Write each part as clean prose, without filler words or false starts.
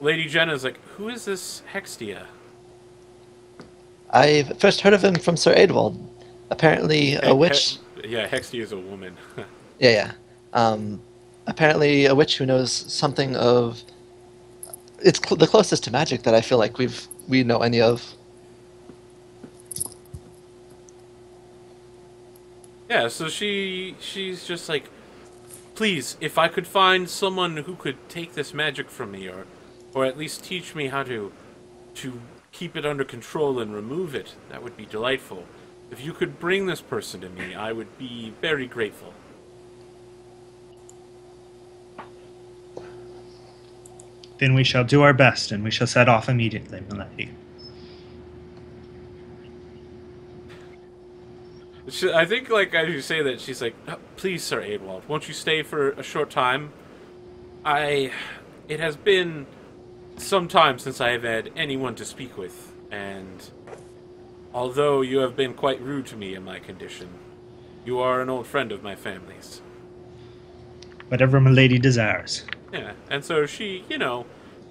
Lady Jenna's like, who is this Hextia? I first heard of him from Sir Adewald. Apparently a witch. Yeah, Hextia is a woman. Yeah, yeah. Um, Apparently a witch who knows something of. It's the closest to magic that I feel like we know any of. Yeah, so she's just like, please, if I could find someone who could take this magic from me, or at least teach me how to keep it under control and remove it, that would be delightful. If you could bring this person to me, I would be very grateful. Then we shall do our best, and we shall set off immediately, milady. I think, like, as you say that, she's like, please, Sir Adewald, won't you stay for a short time? It has been some time since I have had anyone to speak with, and although you have been quite rude to me in my condition, you are an old friend of my family's. Whatever milady desires. Yeah, and so she,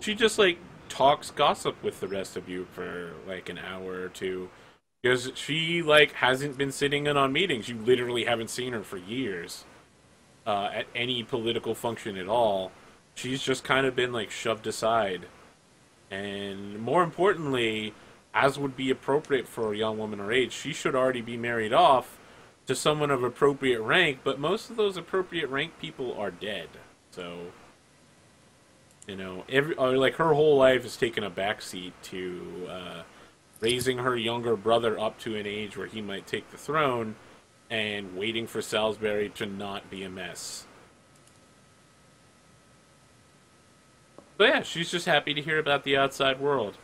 she just, like, talks gossip with the rest of you for, like, an hour or two. Because she, like, hasn't been sitting in on meetings. You literally haven't seen her for years. At any political function at all. She's just kind of been, like, shoved aside. And more importantly, as would be appropriate for a young woman her age, she should already be married off to someone of appropriate rank, but most of those appropriate rank people are dead. So, like, her whole life has taken a backseat to raising her younger brother up to an age where he might take the throne and waiting for Salisbury to not be a mess. So yeah, she's just happy to hear about the outside world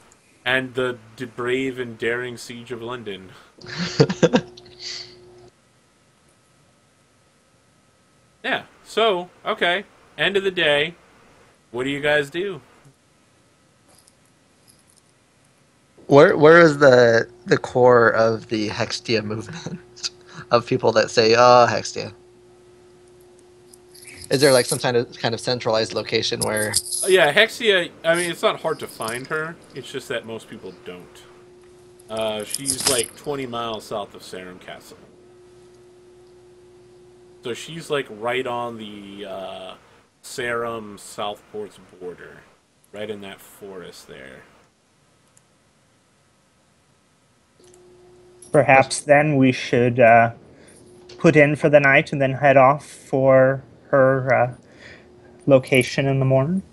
and the brave and daring siege of London. Yeah, so, okay, end of the day, what do you guys do? Where is the core of the Hextia movement of people that say, "Oh, Hextia"? Is there like some kind of centralized location where? Yeah, Hexia, I mean, it's not hard to find her, it's just that most people don't. She's like 20 miles south of Sarum Castle. So she's like right on the Sarum Southport's border, right in that forest there. Perhaps then we should put in for the night and then head off for her location in the morning.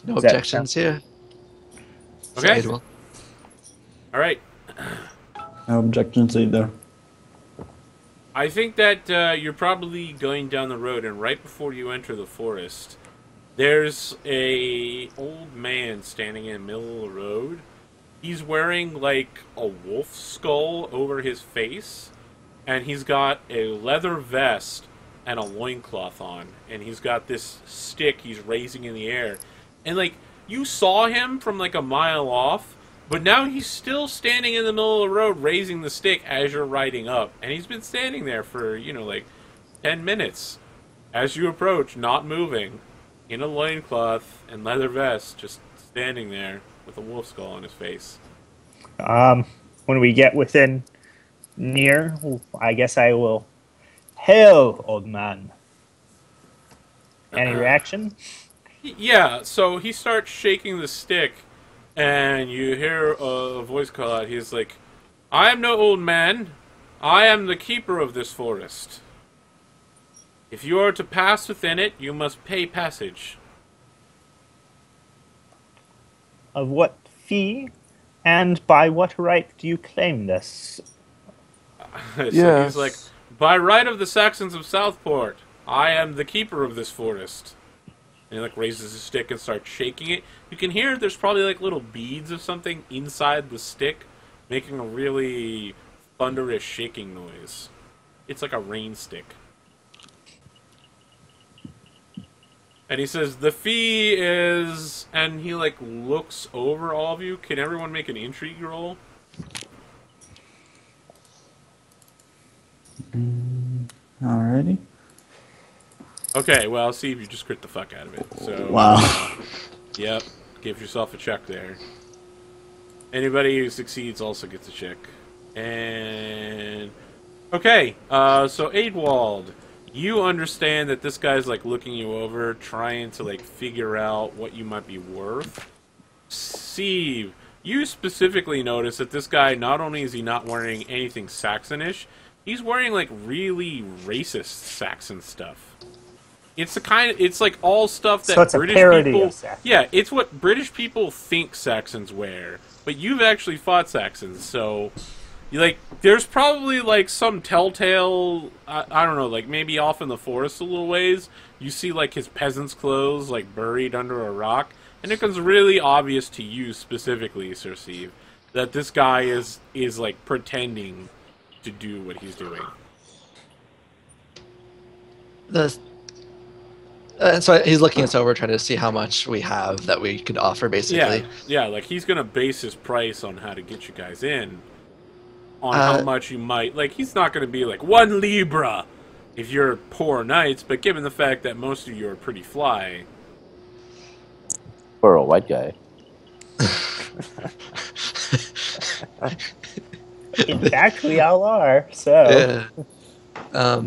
No objections here. Okay. All right. No objections either. I think that you're probably going down the road, and right before you enter the forest, there's a old man standing in the middle of the road. He's wearing, like, a wolf skull over his face, and he's got a leather vest and a loincloth on, and he's got this stick he's raising in the air. And, like, you saw him from, like, a mile off, but now he's still standing in the middle of the road raising the stick as you're riding up. And he's been standing there for, like, 10 minutes. As you approach, not moving, in a loincloth and leather vest, just standing there with a wolf skull on his face. When we get within near, I guess I will... Hail, old man. Any reaction? Yeah, so he starts shaking the stick, and you hear a voice call out. He's like, I am no old man. I am the keeper of this forest. If you are to pass within it, you must pay passage. Of what fee, and by what right do you claim this? So he's like, by right of the Saxons of Southport, I am the keeper of this forest. And he, like, raises his stick and starts shaking it. You can hear there's probably, like, little beads of something inside the stick, making a really thunderous shaking noise. It's like a rain stick. And he says, the fee is... And he, like, looks over all of you. Can everyone make an intrigue roll? Alrighty. Okay, well, Steve, you just crit the fuck out of it. So, Wow. yep, give yourself a check there. Anybody who succeeds also gets a check. And okay, so Adewald, you understand that this guy's like looking you over, trying to like figure out what you might be worth. Steve, you specifically notice that this guy, not only is he not wearing anything Saxonish, he's wearing like really racist Saxon stuff. It's the kind of, it's like all stuff that So it's British a parody people, of Saxon. yeah, it's what British people think Saxons wear. But you've actually fought Saxons, so you like there's probably like some telltale, I don't know, like maybe off in the forest a little ways, you see like his peasant's clothes like buried under a rock, and it becomes really obvious to you specifically, Sir Steve, that this guy is like pretending to do what he's doing. So he's looking us over, trying to see how much we have that we could offer, basically. Yeah, like he's gonna base his price on how to get you guys in, on how much you might. Like he's not gonna be like 1 libra if you're poor knights, but given the fact that most of you are pretty fly, For a white guy. In fact, we all are. So Yeah.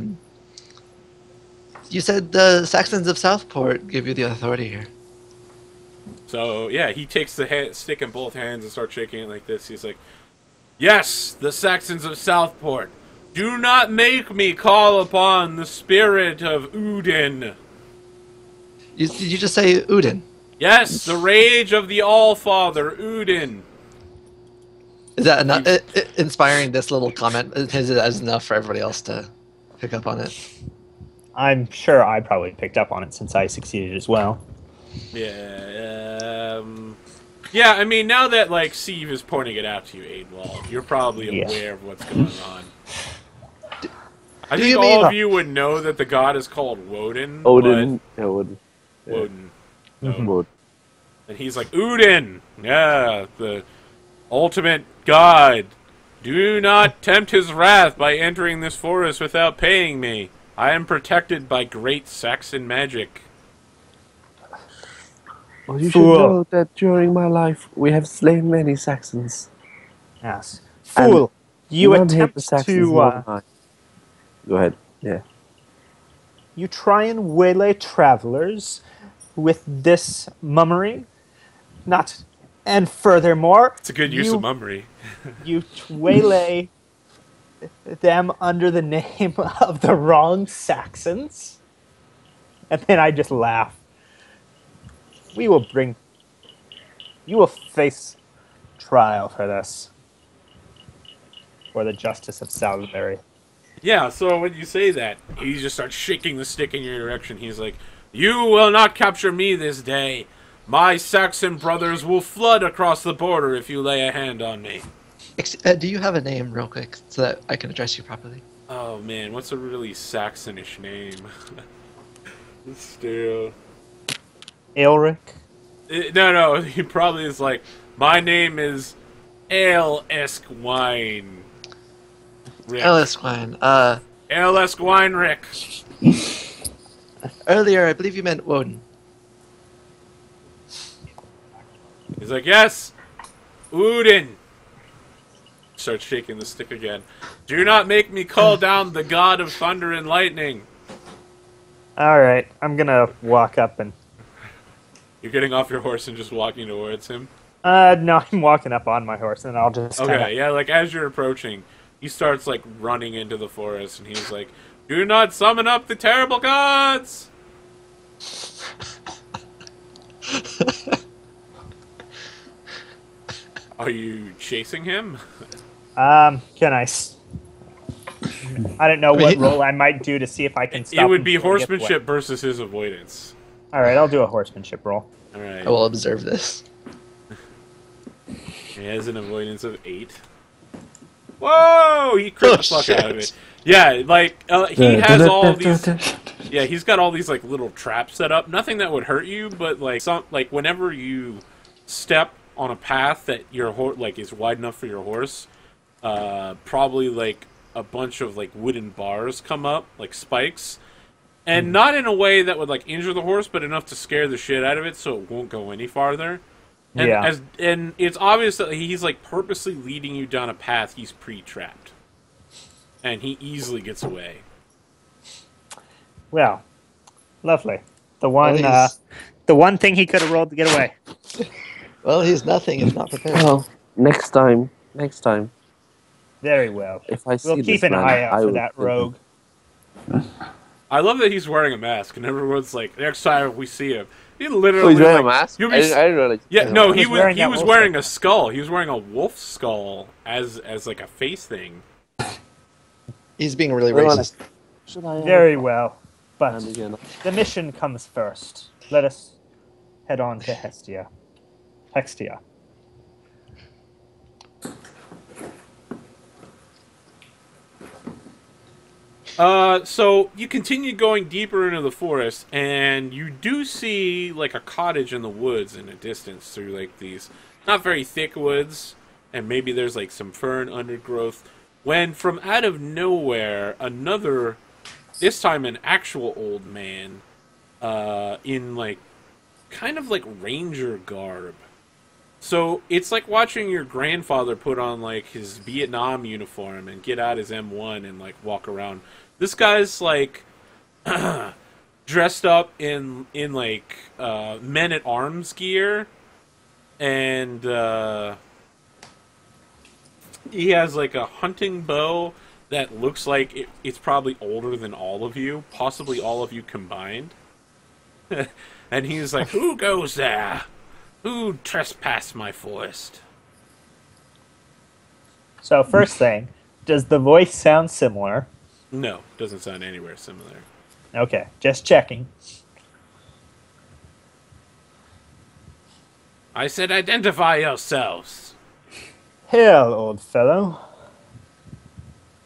You said the Saxons of Southport give you the authority here. so yeah, he takes the stick in both hands and starts shaking it like this. He's like, "Yes, the Saxons of Southport, do not make me call upon the spirit of Udin. Did you just say Udin? Yes, the rage of the All-Father, Udin." Is that enough? Inspiring this little comment is it as enough for everybody else to pick up on it? I'm sure I probably picked up on it since I succeeded as well. Yeah, yeah, I mean, now that, like, Steve is pointing it out to you, Adewald, you're probably aware of what's going on. I think all of you would know that the god is called Woden. Odin. Yeah, Odin. Woden. Woden. And he's like, Udin! Yeah, the ultimate god. Do not tempt his wrath by entering this forest without paying me. I am protected by great Saxon magic. Well, you should know that during my life we have slain many Saxons. Yes. Fool! You attempt to... Go ahead. Yeah. You try and waylay travelers with this mummery. Not... And furthermore... It's a good use of mummery. You waylay them under the name of the wrong Saxons. And then I just laugh. You will face trial for this. For the justice of Salisbury. Yeah, so when you say that, he just starts shaking the stick in your direction. He's like, "You will not capture me this day. My Saxon brothers will flood across the border if you lay a hand on me." Do you have a name, real quick, so that I can address you properly? Oh man, what's a really Saxonish name? Still, Erik? No, he probably is like, "My name is Ale Esquine. Ale Esquine. Ale Esquine Rick." Earlier, I believe you meant Woden. He's like, "Yes, Udin." Starts shaking the stick again. "Do not make me call down the god of thunder and lightning." Alright, I'm gonna walk up and... You're getting off your horse and just walking towards him? No, I'm walking up on my horse and I'll just Okay, yeah, like as you're approaching, he starts like running into the forest and he's like, "Do not summon up the terrible gods!" Are you chasing him? Can I... I don't know what roll I might do to see if I can stop It would him be before he gets horsemanship away. versus his avoidance. Alright, I'll do a horsemanship roll. Alright. I will observe this. He has an avoidance of 8. Whoa! He crit the fuck out of it. Yeah, like, he has all these... Yeah, he's got all these, like, little traps set up. Nothing that would hurt you, but, like, whenever you step on a path that your horse, like, is wide enough for your horse, probably, like, a bunch of like wooden bars come up, like spikes, and not in a way that would like injure the horse, but enough to scare the shit out of it, so it won't go any farther. And and it's obvious that he's like purposely leading you down a path he's pre-trapped, and he easily gets away. Well, lovely. The one thing he could have rolled to get away. Well, he's nothing if not prepared. Well, next time. Very well. If I see We'll keep this an man, eye out I for will that kill him. rogue. I love that he's wearing a mask, and everyone's like, next time we see him, he Oh, literally he's wearing like, a mask? you'll I be didn't realize. Yeah, no, He he was wearing that was wolf wearing skull. a skull. He was wearing a wolf skull as like a face thing. He's being really Well, racist. Should I? Very well. But And again. the mission comes first. Let us head on to Hextia. So you continue going deeper into the forest, and you do see like a cottage in the woods in the distance through like these not very thick woods, and maybe there's like some fern undergrowth. When from out of nowhere, another, this time an actual old man, in like kind of like ranger garb. So it's like watching your grandfather put on like his Vietnam uniform and get out his M1 and like walk around. This guy's like dressed up in like men at arms gear, and he has like a hunting bow that looks like it's probably older than all of you, possibly all of you combined. And he's like, "Who goes there? Who trespassed my forest?" So first thing, does the voice sound similar? No, doesn't sound anywhere similar. Okay, just checking. I said, identify yourselves. Hail, old fellow.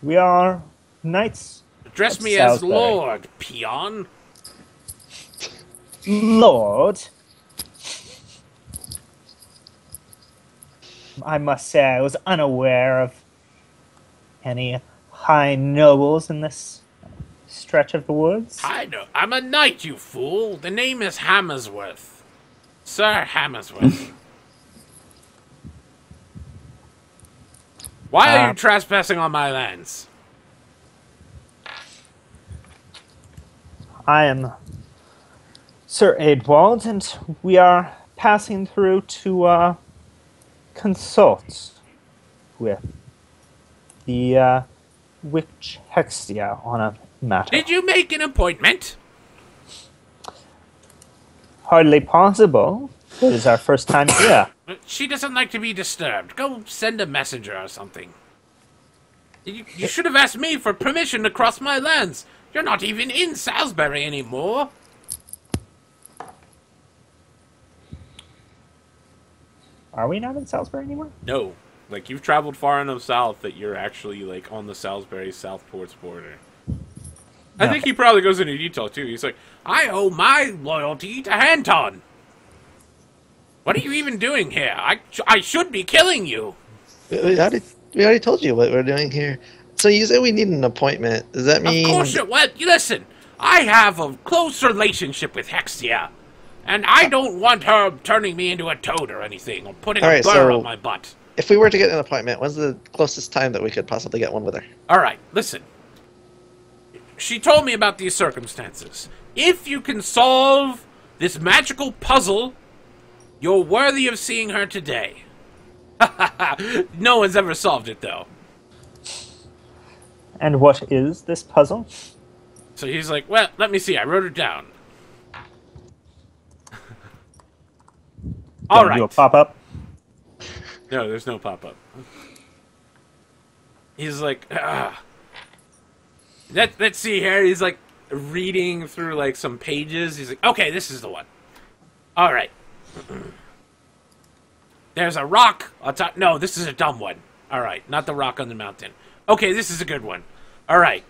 We are knights. Address of me as Salisbury. Lord, peon. Lord. I must say I was unaware of any high nobles in this stretch of the woods. I know. I'm a knight, you fool. The name is Hammersworth. Sir Hammersworth. Why are you trespassing on my lands? I am Sir Adwald, and we are passing through to consult with the witch Hextia on a matter. Did you make an appointment? Hardly possible. It is our first time here. She doesn't like to be disturbed. Go send a messenger or something. You should have asked me for permission to cross my lands. You're not even in Salisbury anymore. Are we not in Salisbury anymore? No. Like, you've traveled far enough south that you're actually, like, on the Salisbury-Southport's border. I think he probably goes into detail, too. He's like, I owe my loyalty to Hanton. What are you even doing here? I should be killing you. We already told you what we're doing here. So you say we need an appointment. Does that mean... Of course you... Well, listen. I have a close relationship with Hextia. And I don't want her turning me into a toad or anything, or putting a burr on my butt. If we were to get an appointment, when's the closest time that we could possibly get one with her? Alright, listen. She told me about these circumstances. If you can solve this magical puzzle, you're worthy of seeing her today. No one's ever solved it, though. And what is this puzzle? So he's like, well, let me see. I wrote it down. All right. Do a pop-up? No, there's no pop-up. He's like, let's see here. He's like reading through like some pages. He's like, okay, this is the one. All right. There's a rock on top. No, this is a dumb one. All right, not the rock on the mountain. Okay, this is a good one. All right.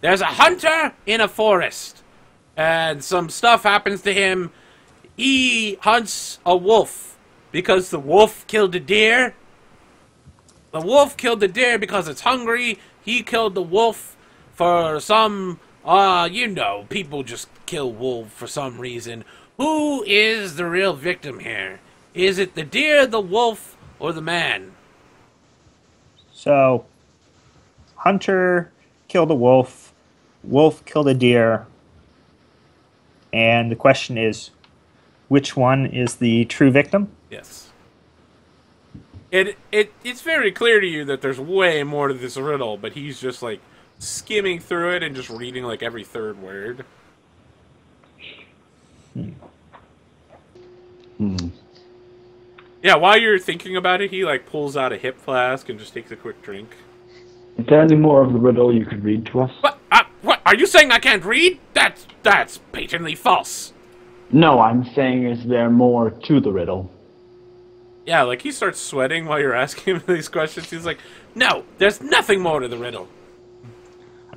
There's a hunter in a forest, and some stuff happens to him. He hunts a wolf because the wolf killed a deer. The wolf killed the deer because it's hungry. he killed the wolf for some, people just kill wolves for some reason. Who is the real victim here? Is it the deer, the wolf, or the man? So, hunter killed a wolf, wolf killed a deer, and the question is, which one is the true victim? Yes. It's very clear to you that there's way more to this riddle, but he's just like skimming through it and just reading like every third word. Yeah, while you're thinking about it, he like pulls out a hip flask and just takes a quick drink. Is there any more of the riddle you could read to us? What? What? Are you saying I can't read? That's patently false. No, I'm saying is there more to the riddle? Yeah, like he starts sweating while you're asking him these questions. He's like, no, there's nothing more to the riddle.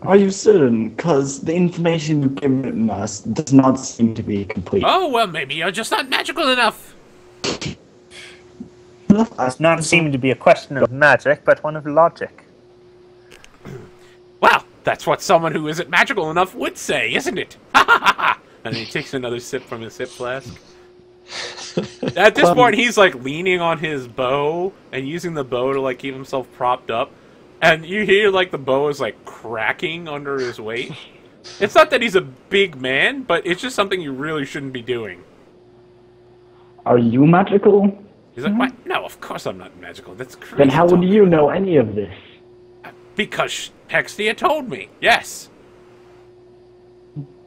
Are you certain? Because the information you've given us does not seem to be complete. Oh, well, maybe you're just not magical enough. Does not seem to be a question of magic, but one of logic. Well, that's what someone who isn't magical enough would say, isn't it? Ha ha ha ha! And he takes another sip from his sip flask. At this point, he's like leaning on his bow and using the bow to like keep himself propped up. And you hear like the bow is like cracking under his weight. It's not that he's a big man, but it's just something you really shouldn't be doing. Are you magical? He's like, what? No, of course I'm not magical. That's crazy. Then how would talk. you know any of this? Because Hextia told me. Yes.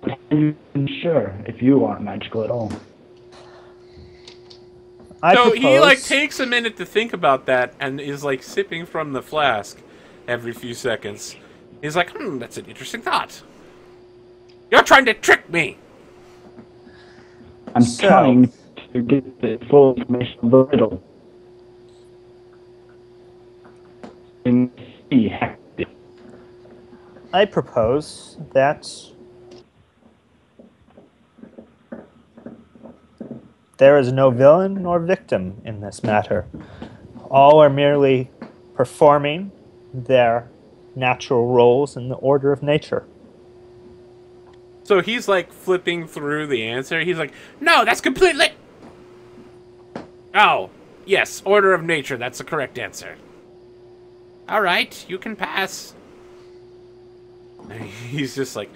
But are you sure if you aren't magical at all? He like takes a minute to think about that and is like sipping from the flask every few seconds. He's like, that's an interesting thought. You're trying to trick me. I'm trying to get the full information of the riddle. In C, Hextia. I propose that there is no villain nor victim in this matter. All are merely performing their natural roles in the order of nature. So he's like flipping through the answer. He's like, no, that's completely... Oh, yes, order of nature. That's the correct answer. All right, you can pass. He's just like,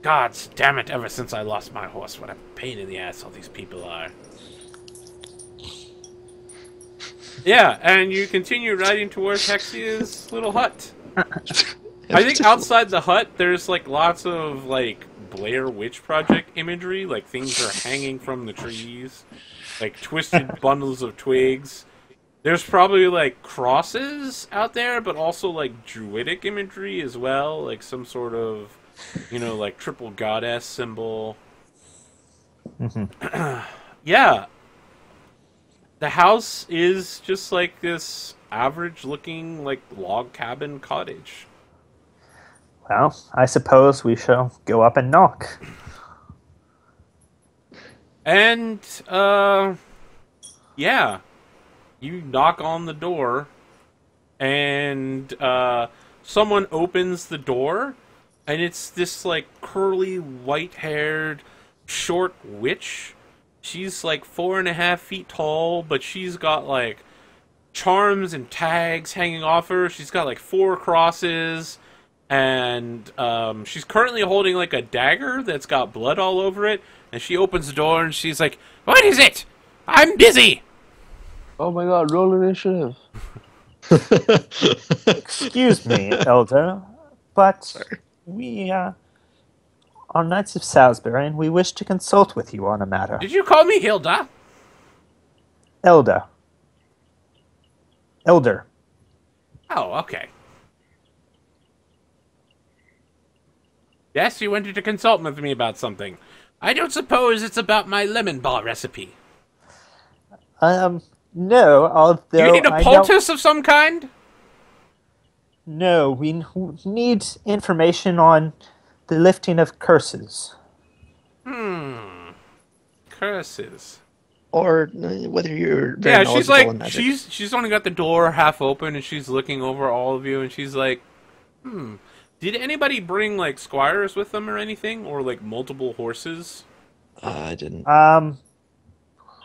God damn it, ever since I lost my horse, what a pain in the ass all these people are. Yeah, and you continue riding towards Hexia's little hut. I think outside the hut, there's like lots of like Blair Witch Project imagery, like things are hanging from the trees, like twisted bundles of twigs. There's probably like crosses out there, but also like druidic imagery as well, like some sort of, like triple goddess symbol. Mm-hmm. Yeah. The house is just like this average-looking, like, log cabin cottage. Well, I suppose we shall go up and knock. And, yeah. You knock on the door, and, someone opens the door, and it's this, like, curly, white-haired, short witch. She's like 4.5 feet tall, but she's got like charms and tags hanging off her. She's got like 4 crosses, and she's currently holding like a dagger that's got blood all over it. And she opens the door and she's like, "What is it? I'm busy." Oh my god, roll initiative. Excuse me, Elder, but we are Knights of Salisbury, and we wish to consult with you on a matter. Did you call me Hilda? Elder. Oh, okay. Yes, you wanted to consult with me about something. I don't suppose it's about my lemon ball recipe. No, although You need a poultice of some kind? No, we need information on the lifting of curses. Curses. Or whether you're very Yeah, she's knowledgeable like, in magic. she's only got the door half open, and she's looking over all of you, and she's like, Did anybody bring, like, squires with them or anything? Or, like, multiple horses? I didn't.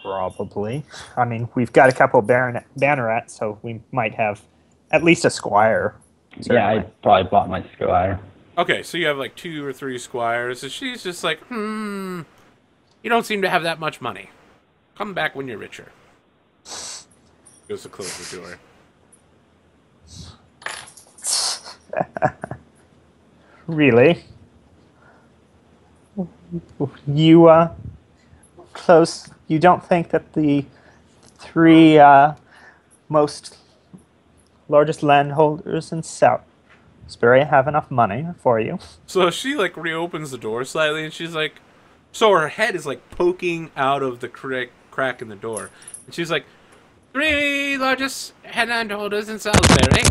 Probably. I mean, we've got a couple bannerets, so we might have at least a squire. Yeah, I Certainly. probably bought my squire. Okay, so you have, like, 2 or 3 squires. And she's just like, you don't seem to have that much money. Come back when you're richer. Goes to close the door. Really? You, close. You don't think that the 3 most largest landholders in Salisbury have enough money for you? So she, like, reopens the door slightly, and she's like... So her head is, like, poking out of the crack in the door. And she's like, 3 largest landholders in Salisbury?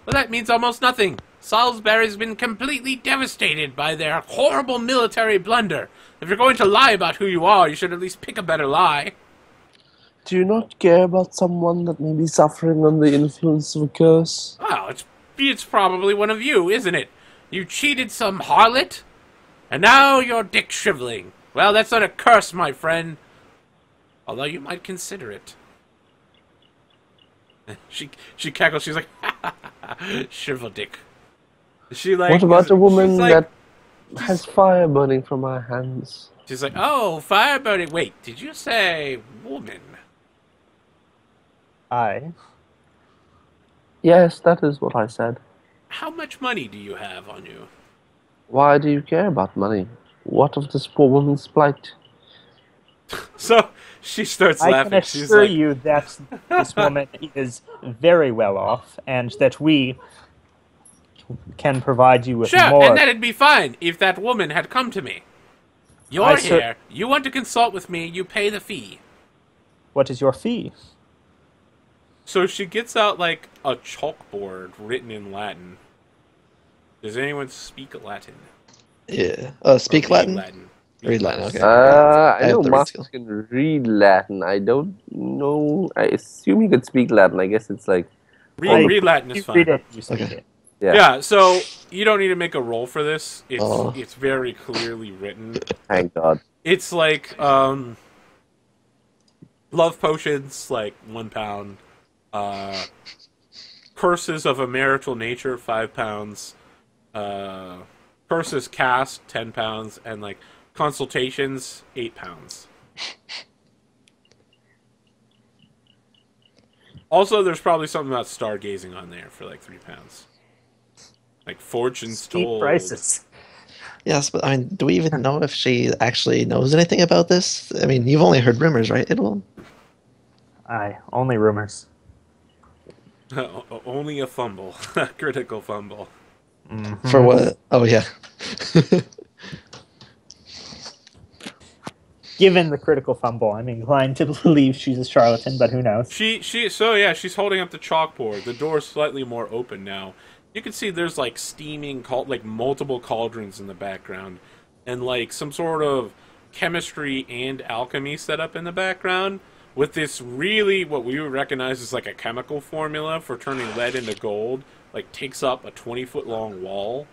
Well, that means almost nothing. Salisbury's been completely devastated by their horrible military blunder. If you're going to lie about who you are, you should at least pick a better lie. Do you not care about someone that may be suffering under the influence of a curse? Well, it's probably one of you, isn't it? You cheated some harlot, and now your dick's shriveling. Well, that's not a curse, my friend. Although you might consider it. She cackles. She's like, shrivel dick. She like. What about a woman like, that has fire burning from her hands? She's like, oh, fire burning. Wait, did you say woman? Aye. Yes, that is what I said. How much money do you have on you? Why do you care about money? What of this poor woman's plight? So she starts laughing. I can She's assure like, you that this woman is very well off, and that we can provide you with sure, more. and that'd be fine if that woman had come to me. You're here. You want to consult with me. You pay the fee. What is your fee? So she gets out, like, a chalkboard written in Latin. Does anyone speak Latin? Yeah. Speak Latin? Read Latin, okay. I know have the read Marcus can read Latin. I don't know. I assume he could speak Latin. I guess it's like... Read Latin is You fine. read it, you speak Okay. it. Yeah, so you don't need to make a roll for this. It's very clearly written. Thank God. It's like, love potions, like, £1. Curses of a marital nature, £5. Curses cast, £10. And, like, consultations, £8. Also, there's probably something about stargazing on there for, like, £3. Like, fortunes Steep told. prices. Yes, but I mean, do we even know if she actually knows anything about this? I mean, you've only heard rumors, right, Idwal? Aye, only rumors. Only a fumble. Critical fumble. For what? Oh, yeah. Given the critical fumble, I'm inclined to believe she's a charlatan, but who knows? She's holding up the chalkboard. The door's slightly more open now. You can see there's, like, steaming, like, multiple cauldrons in the background. And, like, some sort of chemistry and alchemy set up in the background. With this really, what we would recognize as, like, a chemical formula for turning lead into gold. Like, takes up a 20-foot long wall.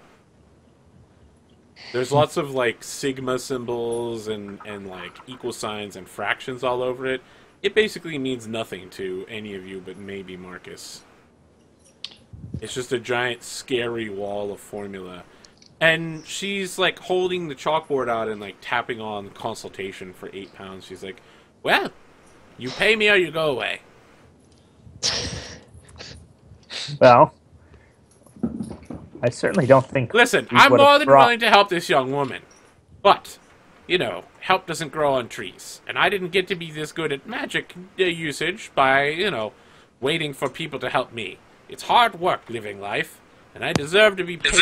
There's lots of, like, sigma symbols and, like, equal signs and fractions all over it. It basically means nothing to any of you but maybe Marcus. It's just a giant, scary wall of formula. And she's, like, holding the chalkboard out and, like, tapping on consultation for £8. She's like, well, you pay me or you go away. Well, I certainly don't think... Listen, we I'm would've more than brought- willing to help this young woman. But, you know, help doesn't grow on trees. And I didn't get to be this good at magic usage by, you know, waiting for people to help me. It's hard work living life, and I deserve to be paid.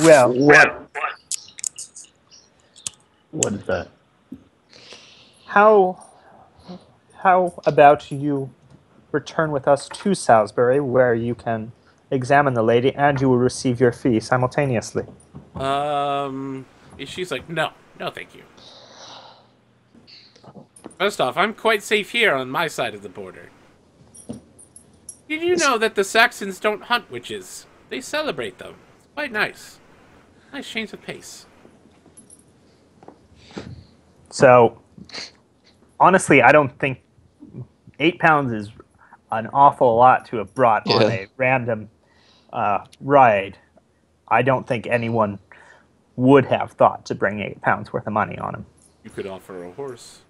Well, What is that? how about you return with us to Salisbury, where you can examine the lady, and you will receive your fee simultaneously. She's like, no, thank you. First off, I'm quite safe here on my side of the border. Did you know that the Saxons don't hunt witches? They celebrate them. It's quite nice. Nice change of pace. So, honestly, I don't think 8 pounds is an awful lot to have brought on Yeah. a random ride. I don't think anyone would have thought to bring 8 pounds worth of money on him. You could offer a horse.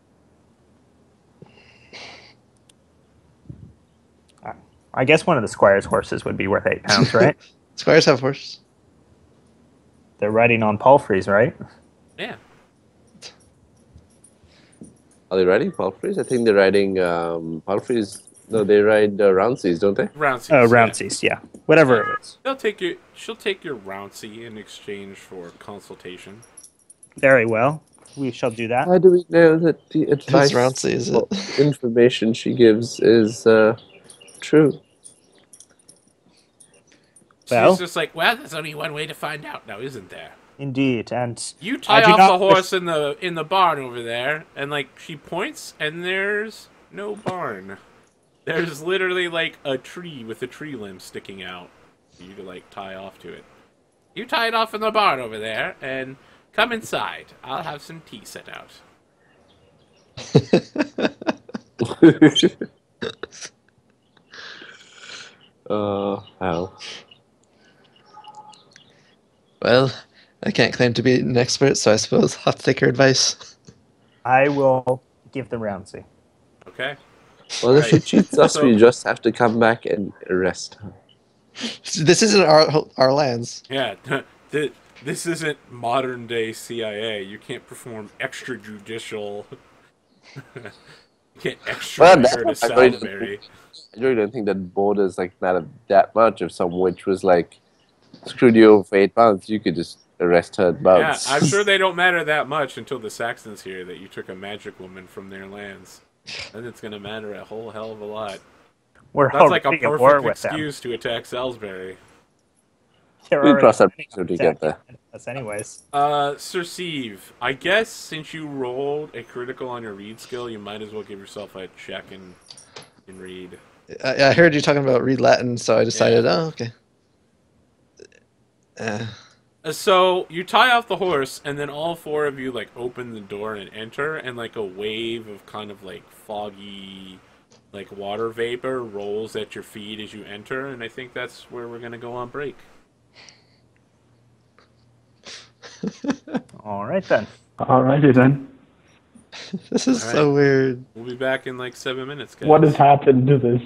I guess one of the squire's horses would be worth 8 pounds, right? Squires have horses. They're riding on palfreys, right? Yeah. Are they riding palfreys? I think they're riding palfreys. No, they ride roundseys, don't they? Roundseys. Roundseys, yeah. Whatever it is. She'll take your Rounsey in exchange for consultation. Very well. We shall do that. How do we know that the advice Roundseys is it? or information she gives is true? Well, She's just like, well, there's only one way to find out now, isn't there? indeed, and You I tie do off not the horse wish- in the barn over there, and like she points, and there's no barn. There's literally like a tree with a tree limb sticking out for you to like tie off to it. You tie it off in the barn over there, and come inside. I'll have some tea set out. How? Well, I can't claim to be an expert, so I suppose I'll have to take your advice. I will give the Roundsey. Okay. Well, if she Right. cheats us, So- we just have to come back and arrest her. This isn't our lands. Yeah. This isn't modern day CIA. You can't perform extrajudicial. You can't extradite her to Salisbury. I really don't think that borders like that much. If some witch was like screwed you over for 8 pounds, you could just arrest her at Yeah, bounce. I'm sure they don't matter that much until the Saxons hear that you took a magic woman from their lands. Then it's going to matter a whole hell of a lot. We're That's like a already at war perfect with them. excuse to attack Salisbury. They're We'll already cross that planning bridge on when we get there. attacking us anyways. Sir Steve, I guess since you rolled a critical on your read skill, you might as well give yourself a check and read. I heard you talking about read Latin, so I decided, Yeah. oh, okay. So you tie off the horse, and then all four of you like open the door and enter, and like a wave of kind of like foggy, like water vapor rolls at your feet as you enter, and I think that's where we're gonna go on break. All right then. Alrighty then. This is All so weird. We'll be back in like 7 minutes, guys. What has happened to this?